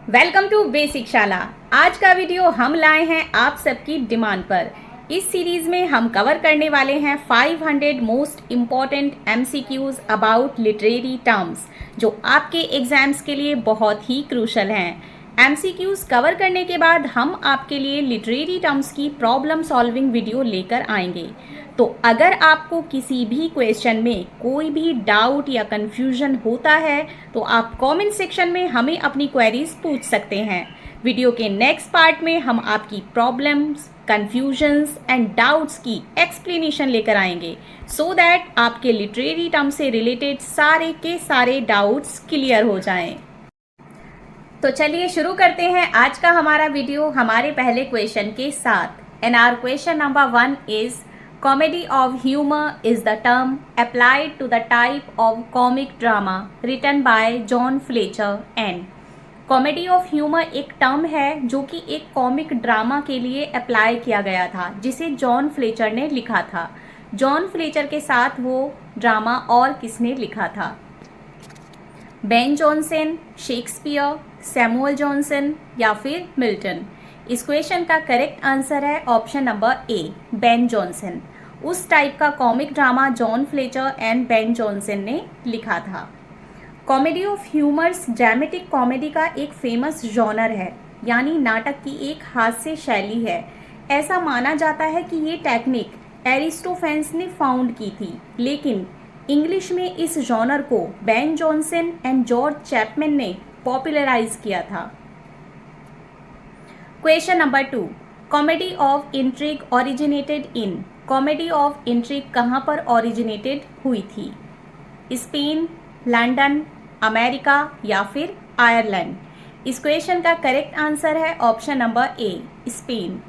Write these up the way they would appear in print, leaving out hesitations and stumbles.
Welcome to basic शाला। आज का वीडियो हम लाए हैं आप सबकी डिमांड पर। इस सीरीज में हम कवर करने वाले हैं 500 most important MCQs about literary terms जो आपके एग्जाम्स के लिए बहुत ही क्रूशल हैं। एमसीक्यूज कवर करने के बाद हम आपके लिए लिटरेरी टर्म्स की प्रॉब्लम सॉल्विंग वीडियो लेकर आएंगे। तो अगर आपको किसी भी क्वेश्चन में कोई भी डाउट या कंफ्यूजन होता है तो आप कमेंट सेक्शन में हमें अपनी क्वेरीज पूछ सकते हैं। वीडियो के नेक्स्ट पार्ट में हम आपकी प्रॉब्लम्स, कंफ्यूजन्स एंड डाउट्स की एक्सप्लेनेशन लेकर आएंगे सो दैट आपके लिटरेरी टर्म से रिलेटेड सारे के सारे डाउट्स क्लियर हो जाएं। तो चलिए शुरू करते हैं आज का हमारा वीडियो हमारे पहले क्वेश्चन के साथ। And our question number 1 is Comedy of humor is the term applied to the type of comic drama written by John Fletcher and Comedy of humor एक टर्म है जो कि एक कॉमिक ड्रामा के लिए अप्लाई किया गया था जिसे जॉन फ्लेचर ने लिखा था। जॉन फ्लेचर के साथ वो ड्रामा और किसने लिखा था? Ben Jonson, Shakespeare, Samuel Johnson या फिर मिल्टन? इस क्वेश्चन का करेक्ट आंसर है ऑप्शन नंबर ए, बेन जॉनसन। उस टाइप का comic drama John Fletcher and Ben Jonson ने लिखा था। Comedy of humours dramatic comedy का एक फेमस जॉनर है, यानी नाटक की एक हास्य शैली है। ऐसा माना जाता है कि ये टेक्निक एरिस्टोफेंस ने फाउंड की थी, लेकिन इंग्लिश में इस जॉनर को Ben Jonson and George Chapman ने पॉपुलराइज किया था। Question number 2, comedy of intrigue originated in? Comedy of intrigue कहाँ पर ओरिजिनेटेड हुई थी? स्पेन, लंदन, अमेरिका या फिर आयरलैंड? इस क्वेश्चन का करेक्ट आंसर है option number A, Spain.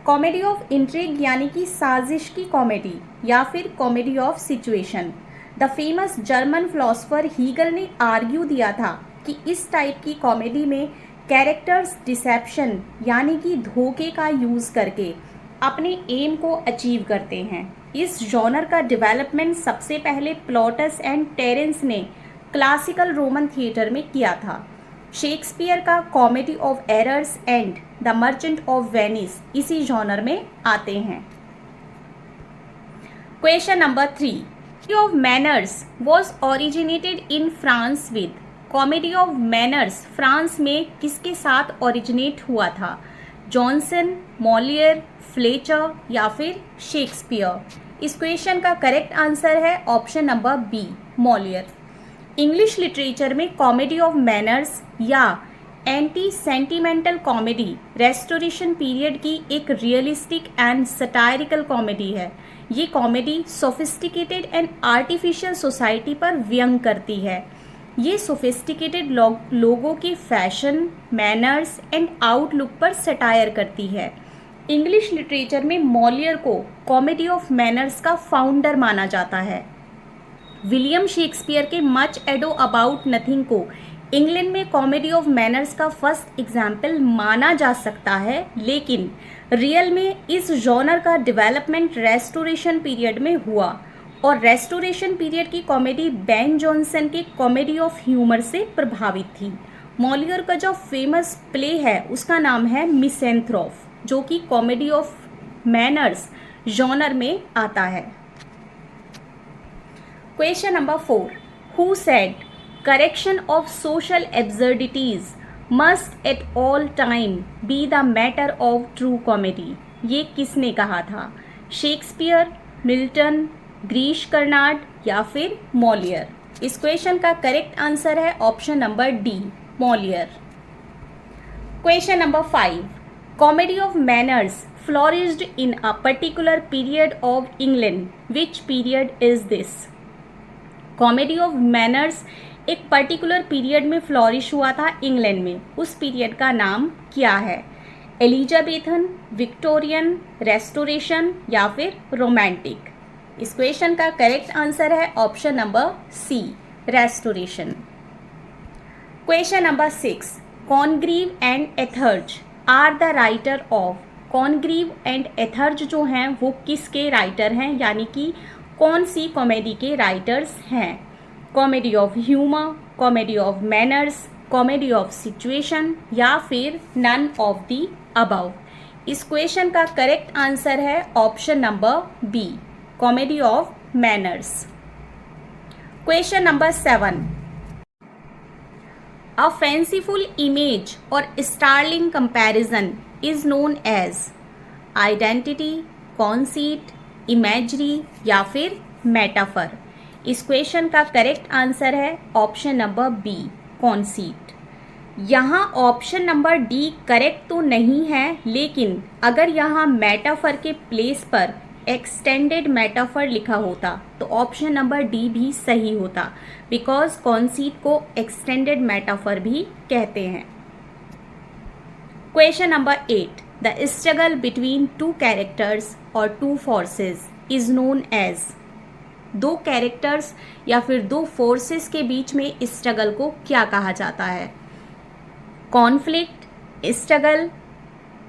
Comedy of intrigue यानी कि साजिश की कॉमेडी या फिर comedy of situation. The famous German philosopher Hegel ने आर्ग्यू दिया था कि इस टाइप की कॉमेडी में कैरेक्टर्स डिसेप्शन यानी कि धोखे का यूज़ करके अपने एम को अचीव करते हैं। इस जॉनर का डेवलपमेंट सबसे पहले प्लॉटस एंड टेरेंस ने क्लासिकल रोमन थिएटर में किया था। शेक्सपियर का comedy of errors and the merchant of Venice इसी जॉनर में आते हैं। Question number 3, comedy of manners was originated in France with? Comedy of manners France में किसके साथ ओरिजिनेट हुआ था? जॉनसन, मॉलियर, फ्लेचर या फिर शेक्सपियर? इस क्वेश्चन का करेक्ट आंसर है option number B, Moliere. English literature में कॉमेडी ऑफ मैनर्स या anti sentimental comedy restoration period की एक रियलिस्टिक एंड सटायरिकल कॉमेडी है। ये comedy sophisticated and artificial society पर व्यंग करती है। ये सोफिस्टिकेटेड लोगों के फैशन, मैनर्स एंड आउटलुक पर सटायर करती है। इंग्लिश लिटरेचर में मॉलियर को कॉमेडी ऑफ मैनर्स का फाउंडर माना जाता है। विलियम शेक्सपियर के मच एडो अबाउट नथिंग को इंग्लैंड में कॉमेडी ऑफ मैनर्स का फर्स्ट एग्जाम्पल माना जा सकता है, लेकिन रियल में इस जॉनर का डेवलपमेंट रेस्टोरेशन पीरियड में हुआ और रेस्टोरेशन पीरियड की कॉमेडी बेन जॉनसन के कॉमेडी ऑफ ह्यूमर से प्रभावित थी। मॉलियर का जो फेमस प्ले है उसका नाम है मिसेंथ्रोप, जो कि कॉमेडी ऑफ मैनर्स जॉनर में आता है। Question number 4, who said correction of social absurdities must at all time be the matter of true comedy? ये किसने कहा था? शेक्सपियर, मिल्टन, ग्रीश कर्नाड या फिर मॉलियर? इस क्वेश्चन का करेक्ट आंसर है option number D, Molière. Question number 5, comedy of manners flourished in a particular period of England, which period is this? Comedy of manners एक पर्टिकुलर पीरियड में flourish हुआ था England में, उस period का नाम क्या है? एलिजाबेथन, विक्टोरियन, रेस्टोरेशन या फिर रोमांटिक? इस क्वेश्चन का करेक्ट आंसर है option number C, restoration. Question number 6, Congreve and Etherege are the writer of? Congreve and Etherege जो हैं वो किसके राइटर हैं, यानी कि कौन सी कॉमेडी के राइटर्स हैं? Comedy of humour, comedy of manners, comedy of situation या फिर नन ऑफ द अबव। इस क्वेश्चन का करेक्ट आंसर है option number B, comedy of manners. Question number 7, a fanciful image or startling comparison is known as identity, conceit, imagery या फिर metaphor. इस question का correct answer है option number B, conceit. यहाँ option number D correct तो नहीं है, लेकिन अगर यहाँ मेटाफर के प्लेस पर एक्सटेंडेड मेटाफर लिखा होता तो ऑप्शन नंबर डी भी सही होता, बिकॉज कॉन्सीट को एक्सटेंडेड मेटाफर भी कहते हैं। Question number 8, the struggle between two characters or two forces is known as. दो कैरेक्टर्स या फिर दो फोर्सेस के बीच में स्ट्रगल को क्या कहा जाता है? कॉन्फ्लिक्ट,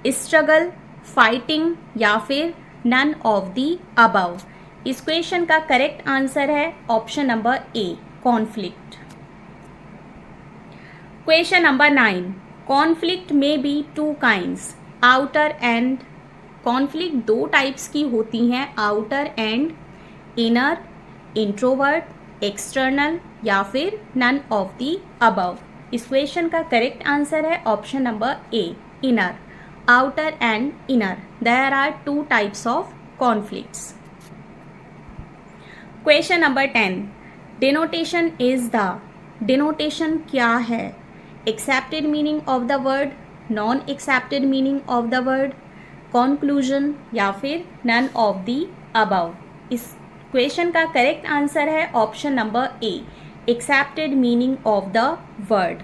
स्ट्रगल, फाइटिंग या फिर नन ऑफ दी अबव। इस क्वेश्चन का करेक्ट आंसर है option number A, conflict. Question number 9, conflict may be two kinds, outer and. Conflict दो टाइप्स की होती हैं, outer and inner, introvert, external या फिर नन ऑफ दी अबव। इस क्वेश्चन का करेक्ट आंसर है option number A, inner. Outer and inner, there are two types of conflicts. Question number 10, denotation is the. Denotation क्या है? Accepted meaning of the word, non accepted meaning of the word, conclusion या फिर none of the above. इस question का correct answer है option number A, accepted meaning of the word.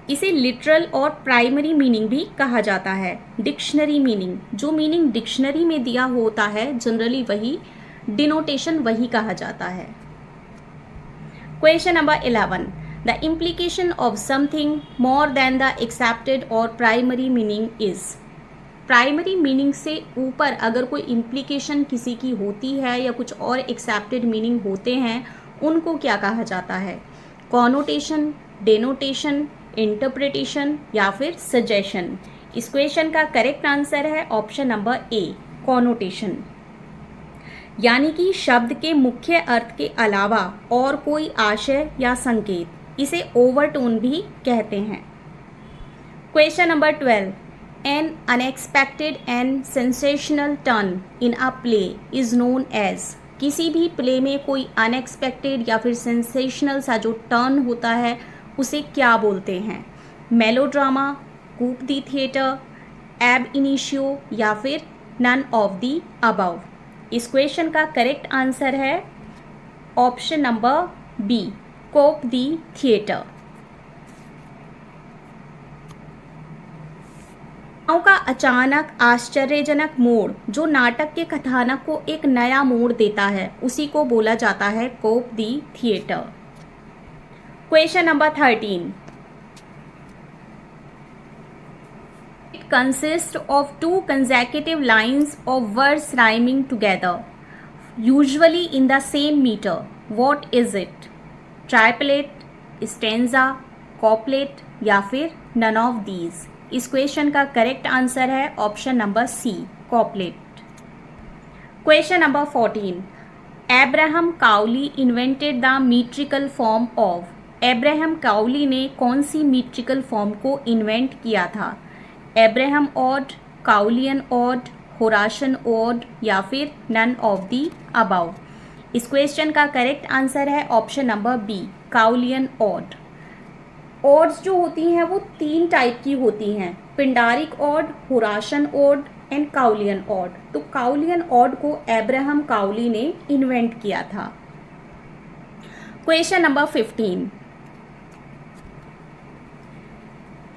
इसे literal और primary meaning भी कहा जाता है। डिक्शनरी मीनिंग, जो मीनिंग डिक्शनरी में दिया होता है जनरली वही डिनोटेशन वही कहा जाता है। Question number 11, the implication of something more than the accepted or primary meaning is. Primary meaning से ऊपर अगर कोई इम्प्लीकेशन किसी की होती है या कुछ और एक्सेप्टेड मीनिंग होते हैं, उनको क्या कहा जाता है? कॉनोटेशन, डेनोटेशन, इंटरप्रिटेशन या फिर सजेशन। इस क्वेश्चन का करेक्ट आंसर है ऑप्शन नंबर ए, कॉनोटेशन। यानी कि शब्द के मुख्य अर्थ के अलावा और कोई आशय या संकेत, इसे ओवरटोन भी कहते हैं। Question number 12, an unexpected and sensational turn in a play is known as. किसी भी प्ले में कोई अनएक्सपेक्टेड या फिर सेंसेशनल सा जो टर्न होता है उसे क्या बोलते हैं? मेलोड्रामा, कूप दी थिएटर, एब इनिशियो या फिर नन ऑफ दी अबव। इस क्वेश्चन का करेक्ट आंसर है ऑप्शन नंबर बी, कोप दी थिएटर। का अचानक आश्चर्यजनक मोड़ जो नाटक के कथानक को एक नया मोड़ देता है, उसी को बोला जाता है coup de theatre. Question number 13, it consist of two consecutive lines of words rhyming together usually in the same metre, what is it? Triplet, stanza, couplet या फिर नन ऑफ दीज। इस क्वेश्चन का करेक्ट आंसर है option number C, couplet. Question number 14, Abraham Cowley invented the metrical form of. Abraham Cowley ने कौन सी metrical form को invent किया था? Abraham ode, काउलियन odd, Horatian ode या फिर नन ऑफ दी अबव। इस क्वेश्चन का करेक्ट आंसर है option number B, Cowleyan ode. Odes जो होती हैं वो तीन टाइप की होती हैं, Pindaric ode, Horatian ode and Cowleyan ode. तो काउलियन ऑड को एब्राहम काउली ने इन्वेंट किया था। Question number 15,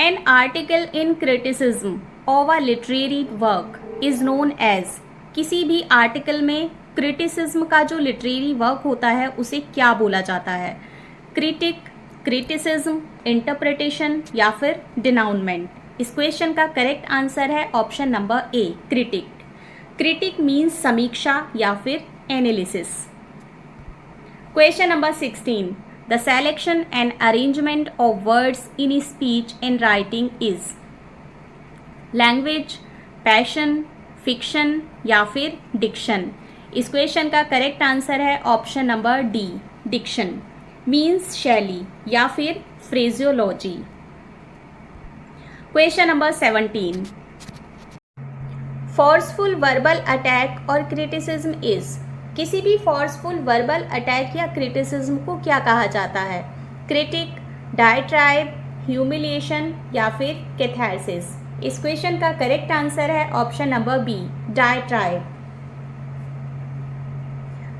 an article in criticism of a literary work is known as. किसी भी आर्टिकल में क्रिटिसिज्म का जो लिटरेरी वर्क होता है उसे क्या बोला जाता है? क्रिटिक, क्रिटिसिज्म, इंटरप्रिटेशन या फिर डिनाउनमेंट। इस क्वेश्चन का करेक्ट आंसर है option number A, critic. Critic means समीक्षा या फिर analysis. Question number 16, the selection and arrangement of words in speech and writing is language, passion, fiction या फिर डिक्शन। इस क्वेश्चन का करेक्ट आंसर है option number D, diction. Means शैली या फिर phraseology. Question number 17, forceful verbal attack और criticism is. किसी भी फोर्सफुल वर्बल अटैक या क्रिटिसिज्म को क्या कहा जाता है? क्रिटिक, डायट्राइब, ह्यूमिलिएशन या फिर कैथारसिस। इस क्वेश्चन का करेक्ट आंसर है option number B, diatribe.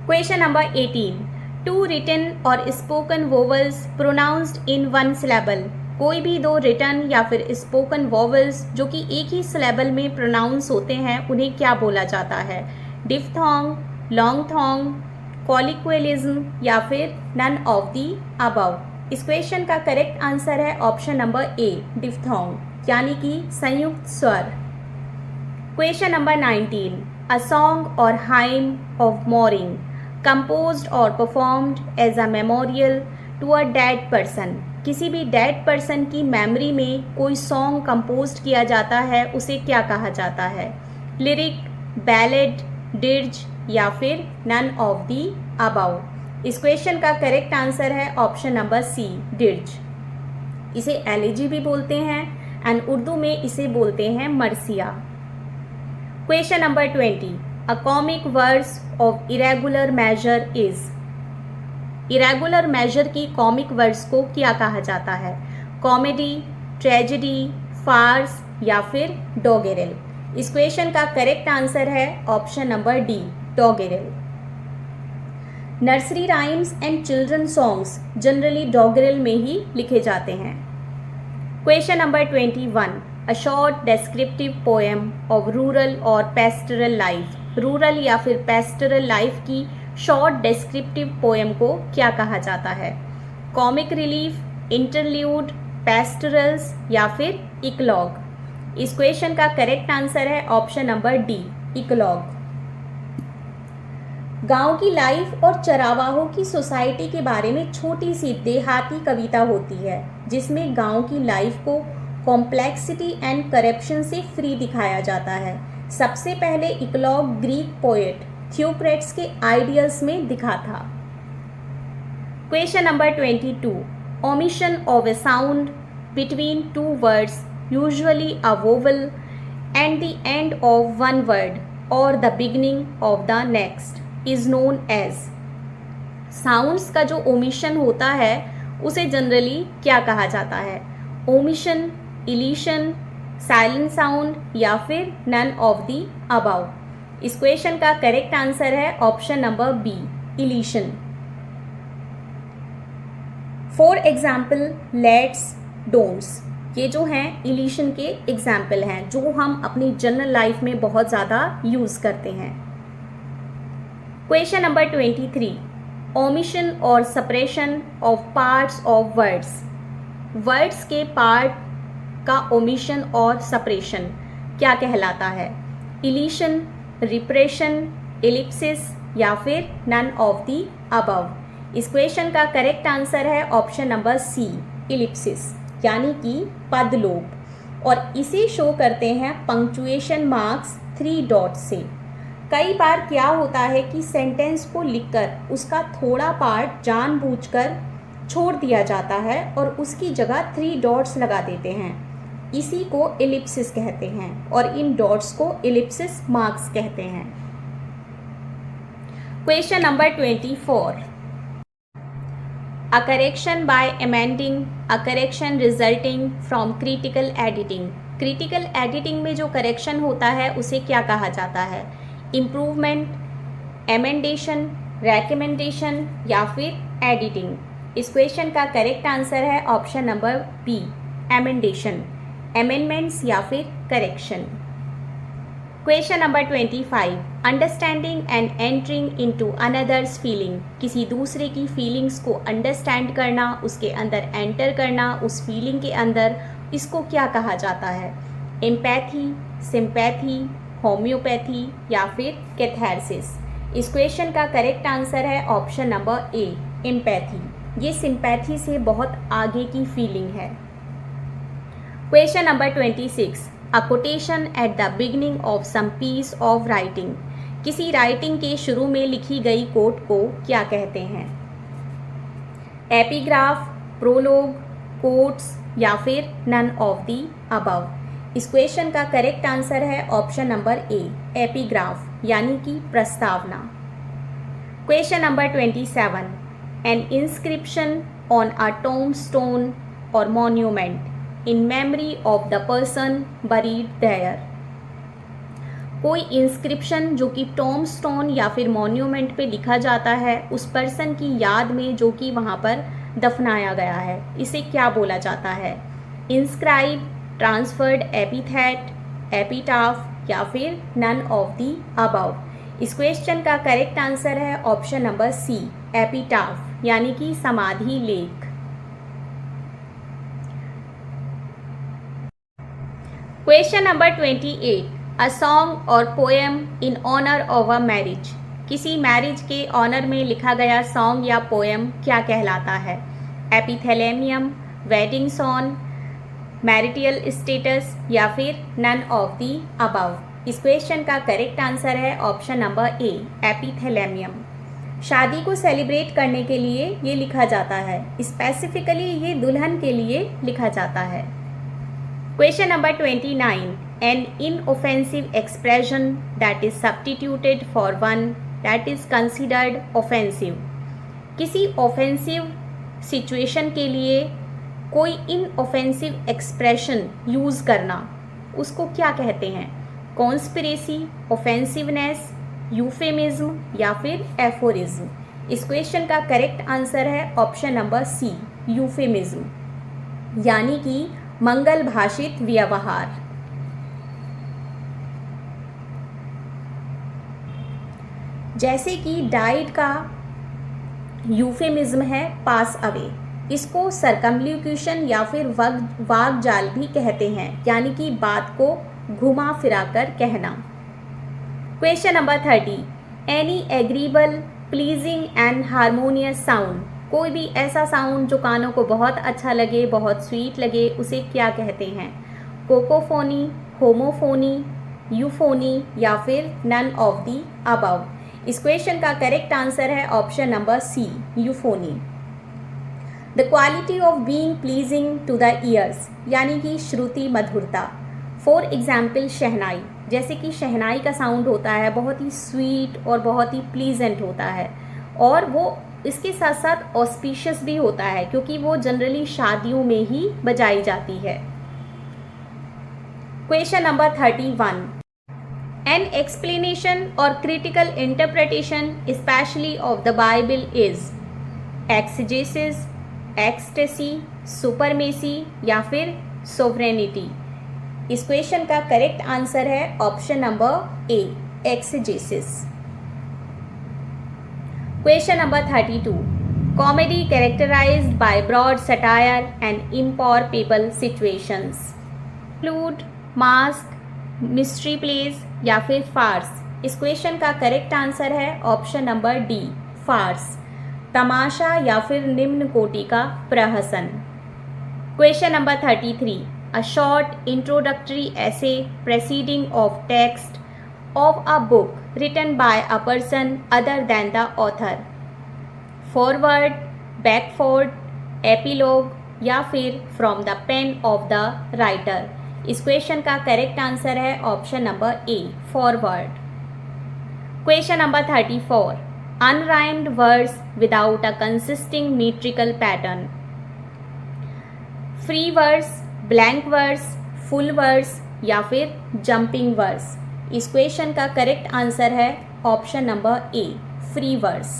Question number 18, two written or spoken vowels pronounced in one syllable. कोई भी दो रिटन या फिर स्पोकन वोवल्स जो कि एक ही सिलेबल में प्रोनाउंस होते हैं उन्हें क्या बोला जाता है? डिफ्थोंग, लॉन्गथोंग, कॉलिक्वेलिज्म या फिर नन ऑफ दी अबव। इस क्वेश्चन का करेक्ट आंसर है ऑप्शन नंबर ए, डिफ्थोंग, यानी कि संयुक्त स्वर। क्वेश्चन नंबर 19, अ सॉन्ग और hymn of morning composed or performed as a memorial to a dead person। किसी भी डेड पर्सन की मेमोरी में कोई सॉन्ग कंपोज किया जाता है उसे क्या कहा जाता है? लिरिक, बैलेड, डिर्ज या फिर नन ऑफ दी अबव। इस क्वेश्चन का करेक्ट आंसर है ऑप्शन नंबर सी, डिर्ज। इसे एलेजी भी बोलते हैं एंड उर्दू में इसे बोलते हैं मरसिया। Question number 20, A comic verse of irregular measure is। irregular measure की कॉमिक वर्स को क्या कहा जाता है? कॉमेडी, ट्रेजेडी, फार्स या फिर डॉगेरल। इस क्वेश्चन का करेक्ट आंसर है option number D, doggerel. Nursery rhymes and children songs generally doggerel में ही लिखे जाते हैं। Question number 21, a short descriptive poem of rural और पेस्टरल लाइफ। रूरल या फिर पेस्टरल लाइफ की शॉर्ट डेस्क्रिप्टिव पोएम को क्या कहा जाता है? कॉमिक रिलीफ, इंटरल्यूड, पेस्टरल्स या फिर इकलॉग। इस क्वेश्चन का करेक्ट आंसर है ऑप्शन नंबर डी, इकलॉग। गांव की लाइफ और चरावाहों की सोसाइटी के बारे में छोटी सी देहाती कविता होती है जिसमें गांव की लाइफ को कॉम्प्लेक्सिटी एंड करप्शन से फ्री दिखाया जाता है। सबसे पहले इकलॉग ग्रीक पोएट थ्योक्रेट्स के आइडियल्स में दिखा था। Question number 22, omission of a sound between two words usually a vowel and the end of one word or the beginning of the next is known as. Sounds का जो omission होता है उसे generally क्या कहा जाता है? ओमिशन, इलीशन, साइलेंट साउंड या फिर नन ऑफ दी अबव। इस क्वेश्चन का करेक्ट आंसर है option number B, elision. For example, let's, don'ts, ये जो हैं इलीशन के एग्जाम्पल हैं जो हम अपनी जनरल लाइफ में बहुत ज़्यादा यूज़ करते हैं। क्वेश्चन नंबर 23, ओमिशन और suppression of parts of words. Words के पार्ट का ओमिशन और सप्रेशन क्या कहलाता है? इलीशन, रिप्रेशन, एलिप्सिस या फिर नन ऑफ दी अबव। इस क्वेश्चन का करेक्ट आंसर है ऑप्शन नंबर सी, इलिप्सिस, यानी कि पदलोप। और इसे शो करते हैं पंक्चुएशन मार्क्स 3 डॉट से। कई बार क्या होता है कि सेंटेंस को लिखकर उसका थोड़ा पार्ट जानबूझकर छोड़ दिया जाता है और उसकी जगह 3 डॉट्स लगा देते हैं। इसी को एलिप्सिस कहते हैं और इन डॉट्स को एलिप्सिस मार्क्स कहते हैं। Question number 24, a correction bye amending, a correction resulting from critical editing. Critical editing में जो करेक्शन होता है उसे क्या कहा जाता है? इम्प्रूवमेंट, एमेंडेशन, रेकमेंडेशन या फिर एडिटिंग। इस क्वेश्चन का करेक्ट आंसर है ऑप्शन नंबर बी, एमेंडेशन, अमेंडमेंट्स या फिर correction. Question number 25, understanding and entering into another's feeling. किसी दूसरे की फीलिंग्स को अंडरस्टैंड करना, उसके अंदर एंटर करना, उस फीलिंग के अंदर, इसको क्या कहा जाता है? एम्पैथी, सिंपैथी, होम्योपैथी या फिर कैथारसिस। इस क्वेश्चन का करेक्ट आंसर है ऑप्शन नंबर ए, एम्पैथी। ये सिंपैथी से बहुत आगे की फीलिंग है। Question number 26, a quotation at the beginning of some piece of writing. किसी राइटिंग के शुरू में लिखी गई कोट को क्या कहते हैं? एपिग्राफ, प्रोलोग, कोट्स या फिर नन ऑफ द अबव। इस क्वेश्चन का करेक्ट आंसर है ऑप्शन नंबर ए, एपिग्राफ, यानी कि प्रस्तावना। Question number 27, an inscription on a tombstone or monument in memory of the person buried there. कोई इंस्क्रिप्शन जो कि टोम्बस्टोन या फिर मॉन्यूमेंट पे लिखा जाता है उस पर्सन की याद में जो कि वहाँ पर दफनाया गया है, इसे क्या बोला जाता है? इंस्क्राइब, ट्रांसफर्ड एपिथेट, एपिटाफ या फिर नन ऑफ द अबव। इस क्वेश्चन का करेक्ट आंसर है ऑप्शन नंबर सी, एपिटाफ, यानी कि समाधि लेख। क्वेश्चन नंबर 28, अ सॉन्ग और poem in honour of a marriage. किसी मैरिज के ऑनर में लिखा गया सॉन्ग या पोएम क्या कहलाता है? Epithalamium, wedding song, marital status या फिर नन ऑफ द अबव। इस क्वेश्चन का करेक्ट आंसर है ऑप्शन नंबर ए, एपिथेलेमियम। शादी को सेलिब्रेट करने के लिए ये लिखा जाता है, स्पेसिफिकली ये दुल्हन के लिए लिखा जाता है। Question number 29, an inoffensive expression that is substituted for one that is considered offensive. किसी ऑफेंसिव सिचुएशन के लिए कोई इनऑफेंसिव एक्सप्रेशन यूज़ करना, उसको क्या कहते हैं? कॉन्स्पिरेसी, ऑफेंसिवनेस, यूफेमिज्म या फिर एफोरिज्म। इस क्वेश्चन का करेक्ट आंसर है ऑप्शन नंबर सी, यूफेमिज्म, यानी कि मंगल भाषित व्यवहार। जैसे कि डाइड का यूफेमिज्म है पास अवे, इसको सरकमल्यूक्यूशन या फिर वाग्जाल भी कहते हैं, यानी कि बात को घुमा फिरा कर कहना। Question number 30, any agreeable, pleasing and harmonious sound. कोई भी ऐसा साउंड जो कानों को बहुत अच्छा लगे, बहुत स्वीट लगे, उसे क्या कहते हैं? कोकोफोनी, होमोफोनी, यूफोनी या फिर नन ऑफ द अबव। इस क्वेश्चन का करेक्ट आंसर है option number C, euphony. The quality of being pleasing to the ears, यानी कि श्रुति मधुरता। फॉर एग्जाम्पल शहनाई, जैसे कि शहनाई का साउंड होता है बहुत ही स्वीट और बहुत ही प्लीजेंट होता है, और वो इसके साथ साथ ऑस्पिशियस भी होता है क्योंकि वो जनरली शादियों में ही बजाई जाती है। Question number 31, an explanation or critical interpretation specially of the Bible is exegesis, ecstasy, supremacy या फिर सोवरेनिटी। इस क्वेश्चन का करेक्ट आंसर है option number A, exegesis. Question number 32, comedy characterised by broad satire and improbable situations include masque, mystery plays या फिर farce. इस question का correct answer है ऑप्शन नंबर डी, फार्स, तमाशा या फिर निम्न कोटि का प्रहसन। Question number 33, a short introductory essay preceding of text of a book written by a person other than the author। forward, backward, epilogue या फिर from the pen of the writer। इस क्वेश्चन का करेक्ट आंसर है option number A, forward। Question number 34, unrhymed verse without a consisting metrical pattern। free verse, blank verse, full verse या फिर jumping verse। इस question का correct answer है option number A, free verse.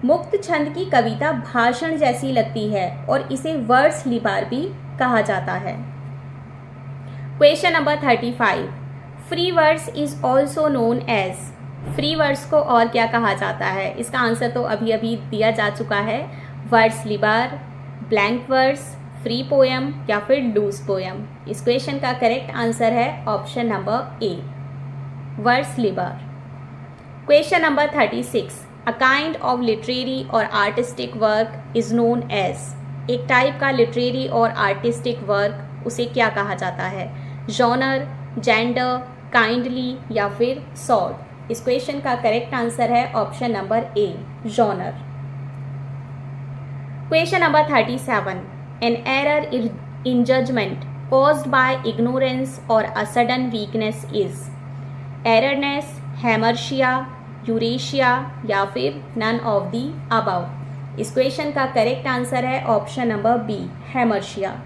मुक्त छंद की कविता भाषण जैसी लगती है और इसे वर्स लिबार भी कहा जाता है। Question number 35, free verse is also known as. Free verse को और क्या कहा जाता है? इसका आंसर तो अभी अभी दिया जा चुका है, वर्स लिबार, ब्लैंक वर्स, फ्री पोएम या फिर लूज पोएम। इस क्वेश्चन का करेक्ट आंसर है option number A, vers libre. Question number 36, a kind of literary और artistic work is known as, एक टाइप का लिटरेरी और आर्टिस्टिक वर्क उसे क्या कहा जाता है? जॉनर, जेंडर, काइंडली या फिर सॉर्ट। इस क्वेश्चन का करेक्ट आंसर है option number A, genre. Question number 37, an error in judgement caused by ignorance or a sudden weakness is, erroneous, hamartia, Eurasia या फिर नन ऑफ दी अबव। इस question का correct answer है option number B, हैमर्शिया,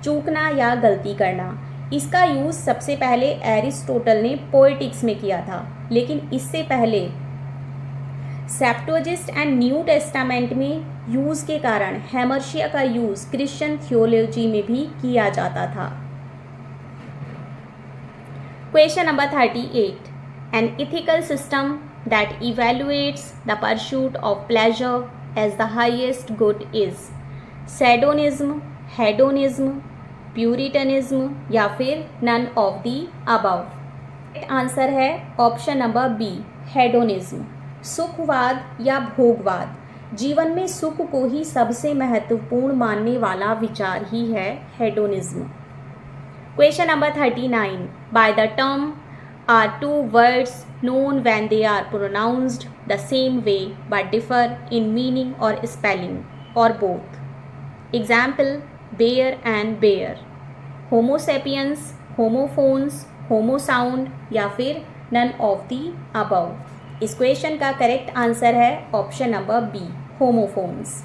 चूकना या गलती करना। इसका use सबसे पहले एरिस्टोटल ने पोएटिक्स में किया था, लेकिन इससे पहले सेप्टुअजिस्ट एंड न्यू टेस्टामेंट में यूज़ के कारण हैमर्शिया का यूज़ क्रिश्चियन थियोलॉजी में भी किया जाता था। Question number 38, an ethical system that evaluates the pursuit of pleasure as the highest good is, sadonism, hedonism, puritanism या फिर none of the above. Answer है ऑप्शन नंबर बी, हेडोनिज्म। सुखवाद या भोगवाद, जीवन में सुख को ही सबसे महत्वपूर्ण मानने वाला विचार ही है hedonism. Question number 39, by the term are two words known when they are pronounced the same way but differ in meaning or spelling or both. Example, bear and bare, homo sapiens, homophones, homosound या फिर none of the above. इस question का correct answer है option number B, homophones.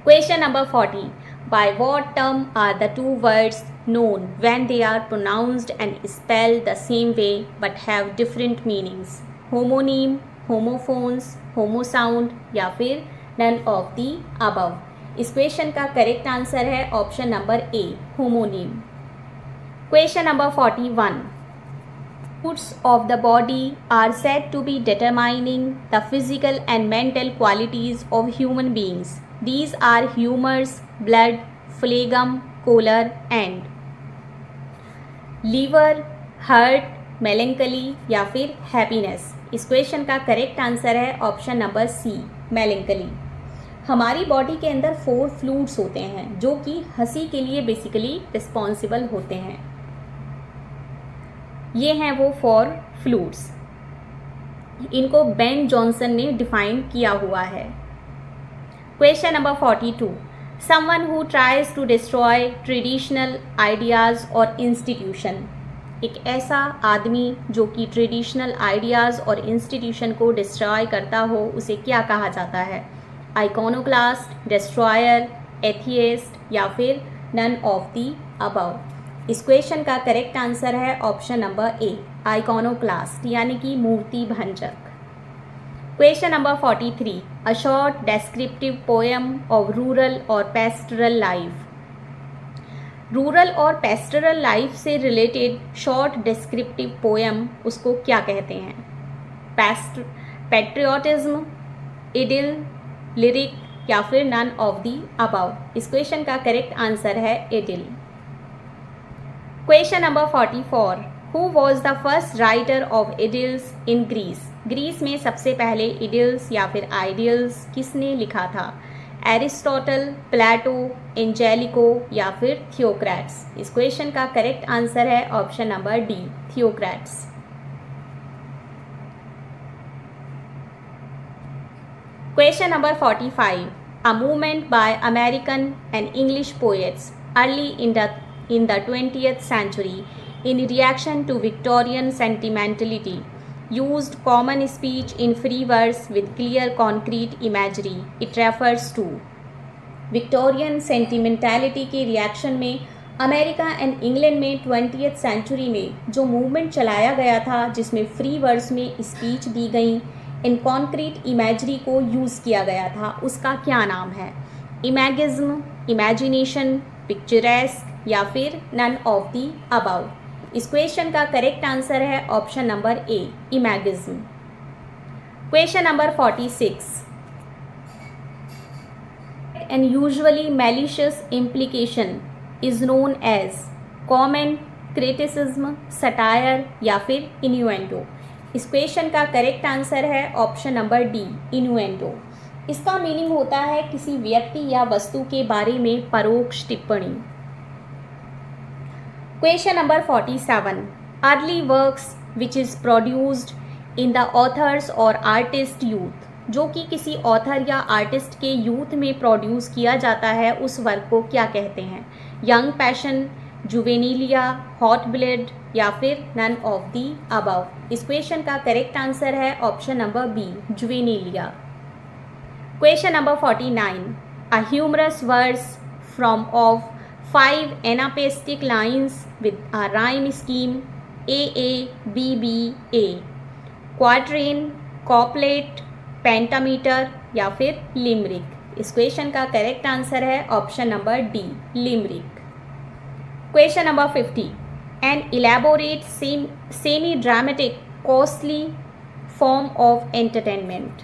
Question number 40, by what term are the two words known when they are pronounced and spelled the same way but have different meanings? Homonym, homophones, homosound या फिर none of the above. इस question का correct answer है option number A, homonym. Question number 41, Moods of the body are said to be determining the physical and mental qualities of human beings. These are humors, blood, phlegm, choler and liver, heart, melancholy या फिर happiness। इस question का correct answer है option number सी, melancholy। हमारी body के अंदर 4 fluids होते हैं जो कि हंसी के लिए बेसिकली रिस्पॉन्सिबल होते हैं। ये हैं वो 4 फ्लूइड्स, इनको बेन जॉनसन ने डिफाइन किया हुआ है। Question number 42, someone who tries to destroy traditional ideas और इंस्टीट्यूशन, एक ऐसा आदमी जो कि ट्रेडिशनल आइडियाज़ और इंस्टीट्यूशन को डिस्ट्रॉय करता हो उसे क्या कहा जाता है? आइकोनोक्लास्ट, डिस्ट्रॉयर, एथियस्ट या फिर नन ऑफ दी अबव। इस क्वेश्चन का करेक्ट आंसर है ऑप्शन नंबर ए, आइकोनोक्लास्ट यानी कि मूर्ति भंजक। Question number 43, a short descriptive poem of rural और पेस्टरल लाइफ। रूरल और पेस्टरल लाइफ से रिलेटेड शॉर्ट डिस्क्रिप्टिव पोएम उसको क्या कहते हैं? पैट्रियोटिज्म, इडिल, लिरिक या फिर नन ऑफ दी अबव। इस क्वेश्चन का करेक्ट आंसर है idyll. Question number 44, who was the first writer of idylls in Greece? Greece में सबसे पहले इडिल्स या फिर आइडियल्स किसने लिखा था? एरिस्टोटल, प्लेटो, एंजेलिको या फिर थियोक्रेट्स। इस क्वेश्चन का करेक्ट आंसर है option number D, Theocritus. Question number 45, a movement by American and English poets early in the 20th century in reaction to Victorian sentimentality used common speech in free verse with clear concrete imagery. It refers to Victorian sentimentality के reaction में America and England में 20th century में जो movement चलाया गया था जिसमें free verse में स्पीच दी गई, इन कॉन्क्रीट इमेजरी को यूज़ किया गया था, उसका क्या नाम है? इमेगिज्म, इमेजिनेशन, पिक्चरेस्क या फिर नन ऑफ दी अबव। इस क्वेश्चन का करेक्ट आंसर है option number A, imagism. Question number 46, an usually malicious implication is known as comment, criticism, satire या फिर इन्यूएंडो। इस क्वेश्चन का करेक्ट आंसर है ऑप्शन नंबर डी, इनुएंडो। इसका meaning होता है किसी व्यक्ति या वस्तु के बारे में परोक्ष टिप्पणी। Question number 47, early works which is produced in the author's और आर्टिस्ट यूथ, जो कि किसी ऑथर या आर्टिस्ट के यूथ में प्रोड्यूस किया जाता है, उस वर्क को क्या कहते हैं? Young passion, juvenilia, hot blood या फिर नन ऑफ दी अबव। इस क्वेश्चन का करेक्ट आंसर है option number B, juvenilia. Question number 49, a humorous verse from of 5 anapestic lines with a rhyme scheme AA, BB, A, quatrain, couplet, pentameter या फिर limerick. इस question का correct answer है option number D, limerick. Question number 50, an elaborate semi dramatic costly form of entertainment,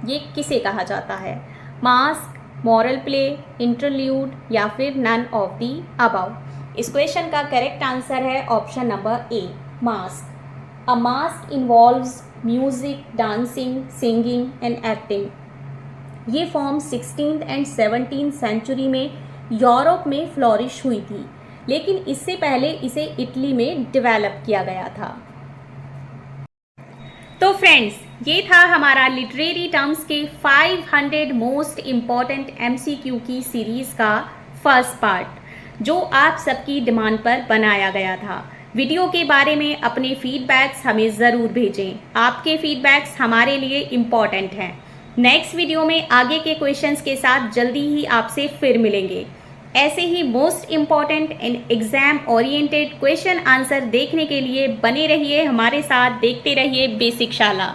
ये किसे कहा जाता है? मास्क, मॉरल प्ले, इंटरल्यूड या फिर नन ऑफ दी अबव। इस क्वेश्चन का करेक्ट आंसर है option number A, mask. A mask involves music, dancing, singing and acting. ये form 16th and 17th century में यूरोप में फ्लोरिश हुई थी, लेकिन इससे पहले इसे इटली में डेवलप किया गया था। तो फ्रेंड्स, ये था हमारा लिटरेरी टर्म्स के 500 मोस्ट इम्पॉर्टेंट MCQ की सीरीज़ का फर्स्ट पार्ट, जो आप सबकी डिमांड पर बनाया गया था। वीडियो के बारे में अपने फीडबैक्स हमें ज़रूर भेजें, आपके फीडबैक्स हमारे लिए इम्पॉर्टेंट हैं। नेक्स्ट वीडियो में आगे के क्वेश्चंस के साथ जल्दी ही आपसे फिर मिलेंगे। ऐसे ही most important and exam oriented question answer देखने के लिए बने रहिए हमारे साथ, देखते रहिए बेसिक शाला।